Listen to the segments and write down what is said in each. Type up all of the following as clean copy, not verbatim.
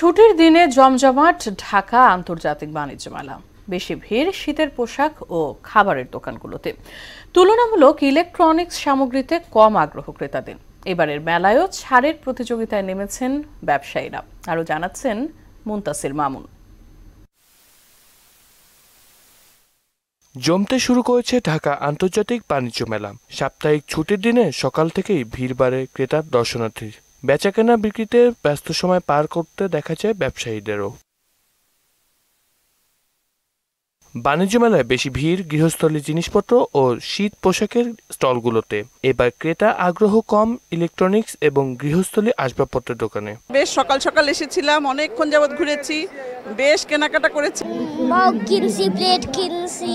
ছুটির দিনে জমজমাট ঢাকা আন্তর্জাতিক বাণিজ্য মেলা। বেশি ভিড় শীতের পোশাক ও খাবারের দোকানগুলোতে। তুলনামূলক ইলেকট্রনিক্স সামগ্রীতে কম আগ্রহ ক্রেতাদের। এবারের মেলায়ও ছাড়ের প্রতিযোগিতায় নেমেছেন ব্যবসায়ীরা। আরও জানাচ্ছেন মুনতাসির মামুন। জমতে শুরু করেছে ঢাকা আন্তর্জাতিক বাণিজ্য মেলা। সাপ্তাহিক ছুটির দিনে সকাল থেকেই ভিড় বাড়ে ক্রেতার দর্শনার্থীর। বেচাকেনা বিক্রিতে ব্যস্ত সময় পার করতে দেখা যায় ব্যবসায়ীদেরও। বাণিজ্য মেলায় বেশি ভিড় গৃহস্থলী জিনিসপত্র ও শীত পোশাকের স্টলগুলোতে। এবার ক্রেতা আগ্রহ কম ইলেকট্রনিক্স এবং গৃহস্থলী আসবাবপত্রের দোকানে। বেশ সকাল সকাল এসেছিলাম, অনেকক্ষণ যাবত ঘুরেছি, বেশ কেনাকাটা করেছি। মগ কিনছি, প্লেট কিনছি,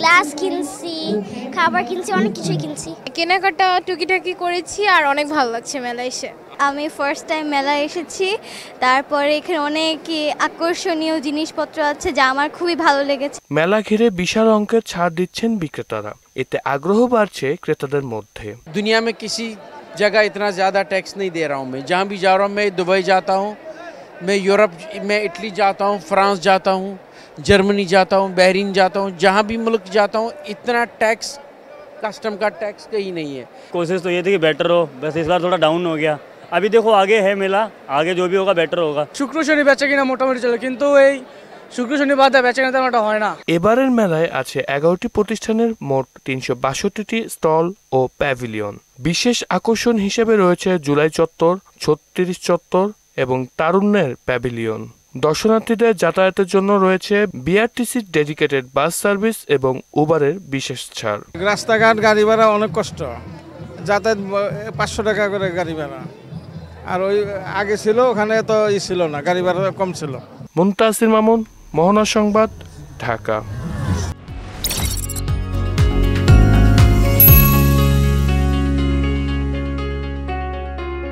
গ্লাস কিনছি, খাবার কিনছি, অনেক কিছুই কিনছি। কেনাকাটা টুকিটাকি করেছি আর অনেক ভালো লাগছে মেলায় এসে। আমি ফার্স্ট টাইম মেলায় এসেছি, তারপরে এখানে অনেক আকর্ষণীয় জিনিসপত্র আছে যা আমার খুবই ভালো লেগেছে। মেলা ঘিরে বিশাল অঙ্কের ছাড় দিচ্ছেন বিক্রেতারা। এতে আগ্রহ বাড়ছে ক্রেতাদের মধ্যে। दुनिया में किसी जगह इतना ज़्यादा टैक्स नहीं दे रहा हूँ। मैं जहाँ भी जा रहा हूँ, मैं दुबई जाता हूँ, मैं यूरोप में इटली जाता हूँ, फ्रांस जाता हूँ, जर्मनी जाता हूँ, बहरीन जाता हूँ, जहाँ भी मुल्क जाता हूँ इतना टैक्स, कस्टम का टैक्स कहीं नहीं है। कोशिश तो ये थी कि बेटर हो, बस इस बार थोड़ा डाउन हो गया। अभी देखो आगे है मेला, आगे जो भी होगा बेटर होगा। শুক্র শনি বেচা কিনা মোটামুটি চলে, কিন্তু এই শুক্র শনি বাদে বেচা কিনা তেমনটা হয় না। এবারের মেলায় আছে 11টি প্রতিষ্ঠানের মোট 362টি স্টল ও প্যাভিলিয়ন। বিশেষ আকর্ষণ হিসেবে রয়েছে জুলাই চত্বর, 36 চত্বর এবং তারুণ্যের প্যাভিলিয়ন। দর্শনার্থীদের যাতায়াতের জন্য রয়েছে বিআরটিসির ডেডিকেটেড বাস সার্ভিস এবং উবারের বিশেষ ছাড়। রাস্তাঘাট গাড়ি ভাড়া অনেক কষ্ট, যাতায়াত 500 টাকা করে গাড়ি ভাড়া, আর ওই আগে ছিল ওখানে তো ছিল না, গাড়ি ভাড়া কম ছিল। মুনতাসির মামুন, মোহনা সংবাদ, ঢাকা।